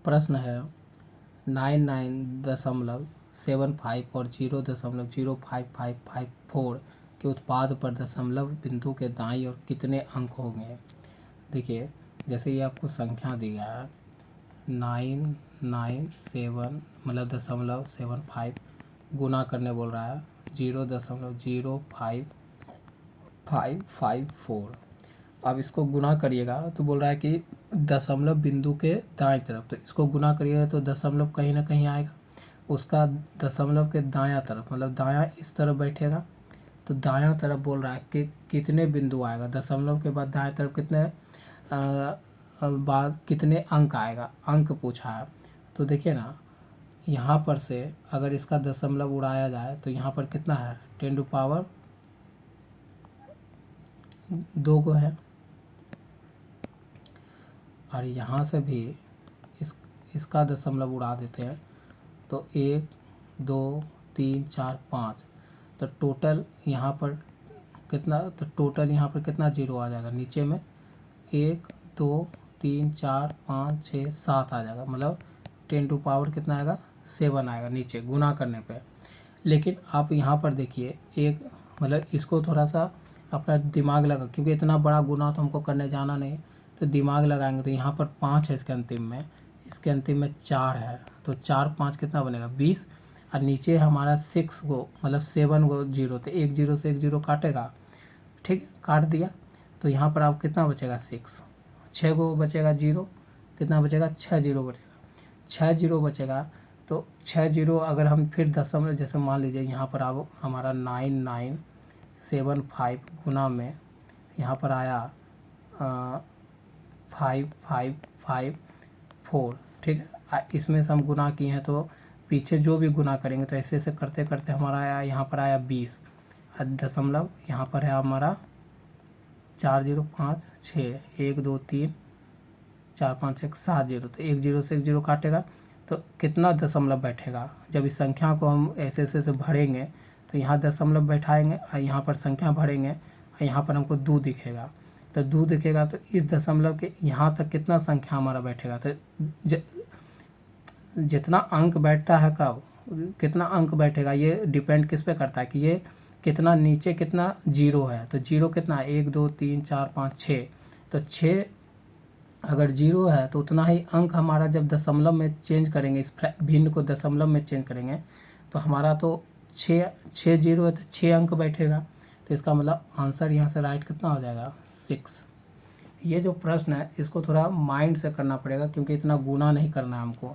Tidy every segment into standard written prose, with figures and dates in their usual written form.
प्रश्न है 99.75 और 0.05554 के उत्पाद पर दशमलव बिंदु के दाईं ओर कितने अंक होंगे। देखिए, जैसे ये आपको संख्या दी गया है 997 मतलब 0.75 गुना करने बोल रहा है 0.05554। अब इसको गुना करिएगा तो बोल रहा है कि दशमलव बिंदु के दाएं तरफ, तो इसको गुना करिएगा तो दशमलव कहीं ना कहीं आएगा, उसका दशमलव के दायां तरफ मतलब दायां इस तरफ बैठेगा, तो दायां तरफ बोल रहा है कि कितने बिंदु आएगा, दशमलव के बाद दाएं तरफ कितने बाद कितने अंक आएगा, अंक पूछा है। तो देखिए ना, यहाँ पर से अगर इसका दशमलव उड़ाया जाए तो यहाँ पर कितना है 10⁻² को है, और यहाँ से भी इसका दशमलव उड़ा देते हैं तो 1 2 3 4 5, तो टोटल यहाँ पर कितना, तो टोटल यहाँ पर कितना जीरो आ जाएगा नीचे में 1 2 3 4 5 6 7 आ जाएगा, मतलब 10⁻ कितना आएगा 7 आएगा नीचे गुना करने पे। लेकिन आप यहाँ पर देखिए एक मतलब इसको थोड़ा सा अपना दिमाग लगा, क्योंकि इतना बड़ा गुना तो हमको करने जाना नहीं, तो दिमाग लगाएंगे तो यहाँ पर 5 है इसके अंतिम में, इसके अंतिम में 4 है, तो 4 5 कितना बनेगा 20, और नीचे हमारा 6 को मतलब 7 को जीरो, तो एक जीरो से एक जीरो काटेगा, ठीक काट दिया, तो यहाँ पर आप कितना बचेगा 6 को बचेगा जीरो, कितना बचेगा 6 जीरो बचेगा, 6 जीरो बचेगा। तो 6 जीरो अगर हम फिर दशमलव जैसे मान लीजिए यहाँ पर आप हमारा 9975 गुना में यहाँ पर आया 5554, ठीक है, इसमें से हम गुना किए हैं तो पीछे जो भी गुना करेंगे तो ऐसे ऐसे करते करते हमारा आया यहाँ पर आया 20, दशमलव यहाँ पर है हमारा 4056 1 2 3 4 5 1 7 जीरो, तो एक जीरो से एक जीरो काटेगा तो कितना दशमलव बैठेगा। जब इस संख्या को हम ऐसे ऐसे भरेंगे तो यहाँ दशमलव बैठाएंगे और यहाँ पर संख्या भरेंगे और यहाँ पर हमको 2 दिखेगा, तो 2 दिखेगा तो इस दशमलव के यहाँ तक कितना संख्या हमारा बैठेगा, तो जितना अंक बैठता है कब कितना अंक बैठेगा ये डिपेंड किस पे करता है कि ये कितना नीचे कितना जीरो है, तो जीरो कितना 1 2 3 4 5 6, तो 6 अगर जीरो है तो उतना ही अंक हमारा जब दशमलव में चेंज करेंगे, इस भिन्न को दशमलव में चेंज करेंगे तो हमारा तो 6 जीरो है तो 6 अंक बैठेगा, तो इसका मतलब आंसर यहाँ से राइट कितना हो जाएगा 6। ये जो प्रश्न है इसको थोड़ा माइंड से करना पड़ेगा क्योंकि इतना गुना नहीं करना है हमको।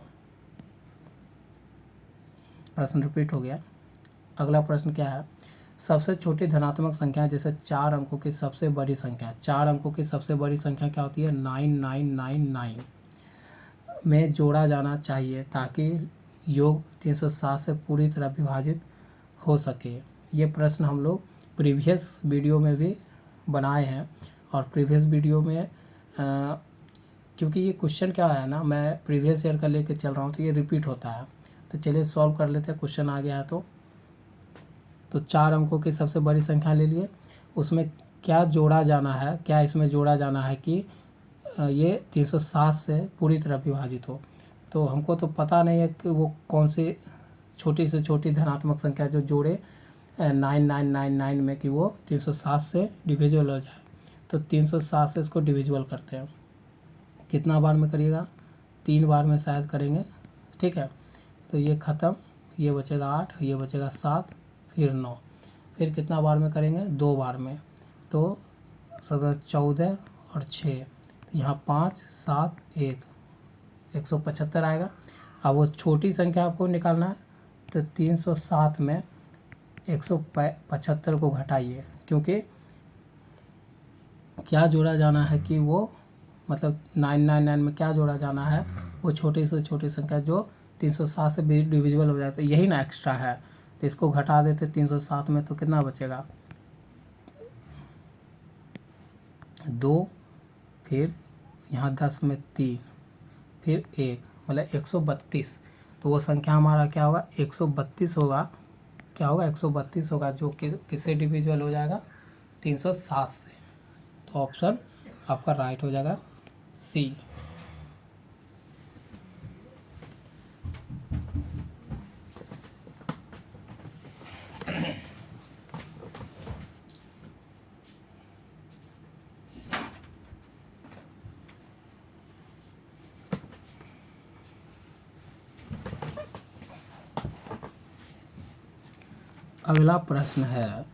प्रश्न रिपीट हो गया। अगला प्रश्न क्या है, सबसे छोटी धनात्मक संख्या जैसे 4 अंकों की सबसे बड़ी संख्या, 4 अंकों की सबसे बड़ी संख्या क्या होती है 9999 में जोड़ा जाना चाहिए ताकि योग 307 से पूरी तरह विभाजित हो सके। ये प्रश्न हम लोग प्रीवियस वीडियो में भी बनाए हैं, और प्रीवियस वीडियो में क्योंकि ये क्वेश्चन क्या है ना, मैं प्रीवियस ईयर का लेके चल रहा हूँ तो ये रिपीट होता है, तो चलिए सॉल्व कर लेते हैं। क्वेश्चन आ गया है तो 4 अंकों की सबसे बड़ी संख्या ले लिए, उसमें क्या जोड़ा जाना है, क्या इसमें जोड़ा जाना है कि ये 307 से पूरी तरह विभाजित हो। तो हमको तो पता नहीं है कि वो कौन सी छोटी से छोटी धनात्मक संख्या जो जोड़े 9999 में कि वो 307 से डिविजिबल हो जाए, तो 307 से इसको डिविजिबल करते हैं। कितना बार में करिएगा 3 बार में शायद करेंगे, ठीक है, तो ये ख़त्म, ये बचेगा 8, ये बचेगा 7, फिर 9, फिर कितना बार में करेंगे 2 बार में, तो 14 और 6, तो यहाँ 5 7 1 175 आएगा। अब वो छोटी संख्या आपको निकालना है तो 307 में 175 को घटाइए, क्योंकि क्या जोड़ा जाना है कि वो मतलब 999 में क्या जोड़ा जाना है, वो छोटी से छोटी संख्या जो 307 से डिविजिबल हो जाए, तो यही ना एक्स्ट्रा है, तो इसको घटा देते 307 में, तो कितना बचेगा 2, फिर यहाँ 10 में 3, फिर 1 मतलब 132, तो वो संख्या हमारा क्या होगा 132 होगा, क्या होगा 132 होगा, जो कि किससे डिविजिबल हो जाएगा 307 से। तो ऑप्शन आपका राइट हो जाएगा सी। अगला प्रश्न है,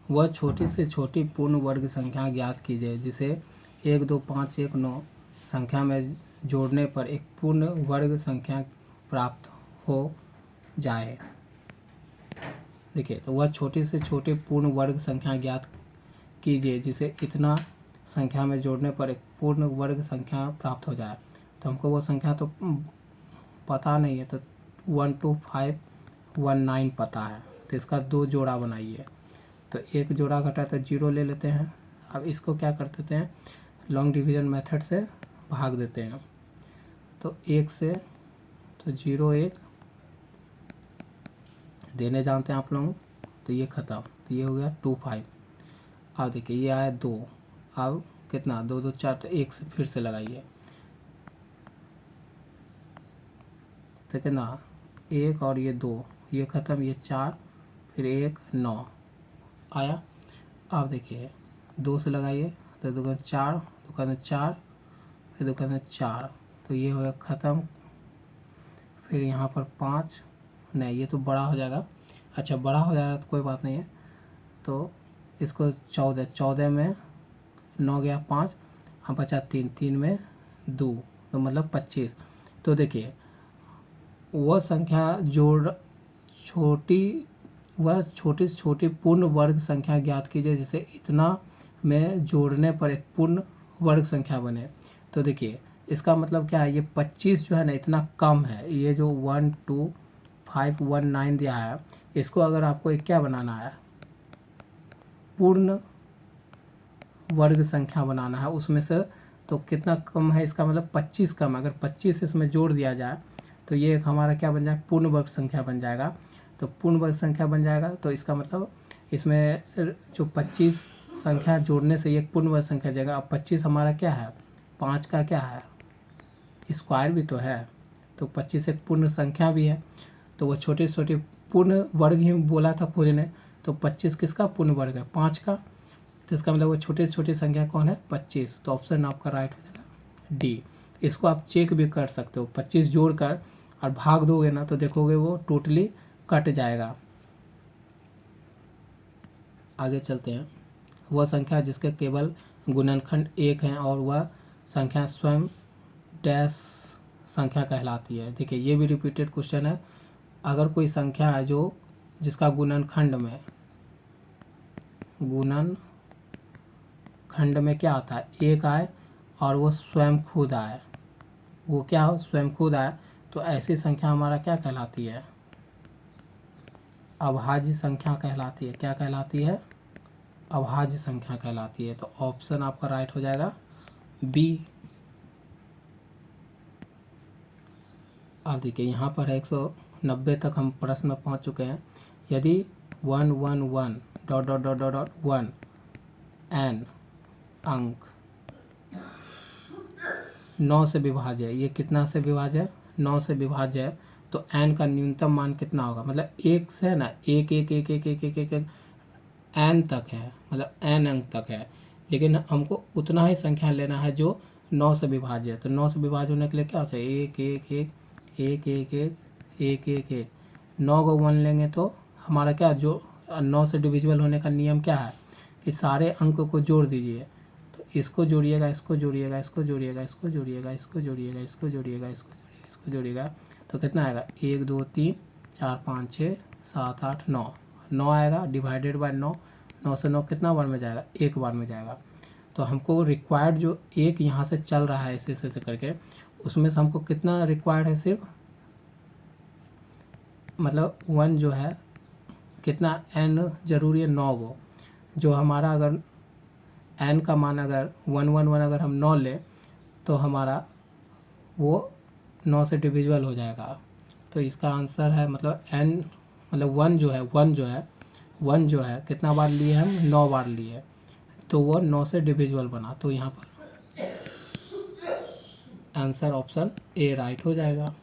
वह छोटी से छोटी पूर्ण वर्ग संख्या ज्ञात कीजिए जिसे 1 2 5 1 9 संख्या में जोड़ने पर एक पूर्ण वर्ग संख्या प्राप्त हो जाए। देखिए, तो वह छोटी से छोटी पूर्ण वर्ग संख्या ज्ञात कीजिए जिसे इतना संख्या में जोड़ने पर एक पूर्ण वर्ग संख्या प्राप्त हो जाए। तो हमको वो संख्या तो पता नहीं है, तो 12519 पता है, तो इसका 2 जोड़ा बनाइए। तो एक जोड़ा घटा तो 0 ले लेते हैं। अब इसको क्या कर देते हैं, लॉन्ग डिवीज़न मेथड से भाग देते हैं। तो 1 से तो 0 1 देने जानते हैं आप लोग, तो ये ख़त्म, तो ये हो गया 25। अब देखिए ये आया 2, अब कितना 2 2 4, तो 1 से फिर से लगाइए, तो कितना 1 और ये 2, ये ख़त्म, ये 4, फिर 1 9 आया। अब देखिए 2 से लगाइए, तो 2 4, 2 4, फिर 2 4, तो ये हो गया ख़त्म। फिर यहाँ पर 5, नहीं ये तो बड़ा हो जाएगा, अच्छा बड़ा हो जाएगा तो कोई बात नहीं है। तो इसको 14, 14 में 9 गया 5, अब बचा 3, 3 में 2, तो मतलब 25। तो देखिए वह संख्या छोटी से छोटी पूर्ण वर्ग संख्या ज्ञात कीजिए जिसे इतना में जोड़ने पर एक पूर्ण वर्ग संख्या बने। तो देखिए इसका मतलब क्या है, ये 25 जो है ना इतना कम है, ये जो 12519 दिया है, इसको अगर आपको एक क्या बनाना है, पूर्ण वर्ग संख्या बनाना है उसमें से, तो कितना कम है, इसका मतलब 25 कम है। अगर 25 इसमें जोड़ दिया जाए तो ये एक हमारा क्या बन जाए, पूर्ण वर्ग संख्या बन जाएगा। तो पूर्ण वर्ग संख्या बन जाएगा, तो इसका मतलब इसमें जो 25 संख्या जोड़ने से ये एक पूर्ण वर्ग संख्या जाएगा। अब 25 हमारा क्या है, 5 का क्या है, स्क्वायर भी तो है, तो 25 एक पूर्ण संख्या भी है। तो वो छोटे छोटे पूर्ण वर्ग ही बोला था खोजने, तो 25 किसका पूर्ण वर्ग है, 5 का। तो इसका मतलब वो छोटे से छोटी संख्या कौन है, 25। तो ऑप्शन आपका राइट हो जाएगा डी। इसको आप चेक भी कर सकते हो, 25 जोड़कर और भाग दोगे ना, तो देखोगे वो टोटली कट जाएगा। आगे चलते हैं, वह संख्या जिसके केवल गुणनखंड 1 हैं और वह संख्या स्वयं डैश संख्या कहलाती है। देखिए ये भी रिपीटेड क्वेश्चन है। अगर कोई संख्या है जो जिसका गुणनखंड में क्या आता है, 1 आए और वो स्वयं खुद आए, वो क्या हो, स्वयं खुद आए, तो ऐसी संख्या हमारा क्या कहलाती है, अभाज्य संख्या कहलाती है। क्या कहलाती है, अभाज्य संख्या कहलाती है। तो ऑप्शन आपका राइट हो जाएगा बी। अब देखिए यहाँ पर 190 तक हम प्रश्न में पहुँच चुके हैं। यदि 111 dot dot dot dot dot 1 n अंक 9 से विभाज्य है, ये कितना से विभाज्य है, 9 से विभाज्य है, तो n का न्यूनतम मान कितना होगा, मतलब 1 से है ना, 1 1 1 1 1 1 1 n तक है, मतलब n अंक तक है, लेकिन हमको उतना ही संख्या लेना है जो 9 से विभाज्य है। तो 9 से विभाज्य होने के लिए क्या होता है, 1 1 1 1 1 1 1 1 1, 9 को 1 लेंगे तो हमारा क्या, जो 9 से डिविजिबल होने का नियम क्या है कि सारे अंक को जोड़ दीजिए। तो इसको जोड़िएगा, इसको जोड़िएगा, इसको जोड़िएगा, इसको जोड़िएगा, इसको जोड़िएगा, इसको जोड़िएगा, इसको जोड़िएगा, इसको जोड़िएगा, तो कितना आएगा, 1 2 3 4 5 6 7 8 9, 9 आएगा डिवाइडेड बाय 9, 9 से 9 कितना बार में जाएगा, एक बार में जाएगा। तो हमको रिक्वायर्ड जो एक यहाँ से चल रहा है ऐसे ऐसे करके, उसमें से हमको कितना रिक्वायर्ड है, सिर्फ मतलब 1 जो है कितना, n जरूरी है 9 को, जो हमारा अगर n का मान अगर 111 अगर हम 9 लें तो हमारा वो 9 से डिविजिबल हो जाएगा। तो इसका आंसर है मतलब n मतलब 1 जो है कितना बार लिए हम, 9 बार लिए, तो वो 9 से डिविजिबल बना। तो यहाँ पर आंसर ऑप्शन ए राइट हो जाएगा।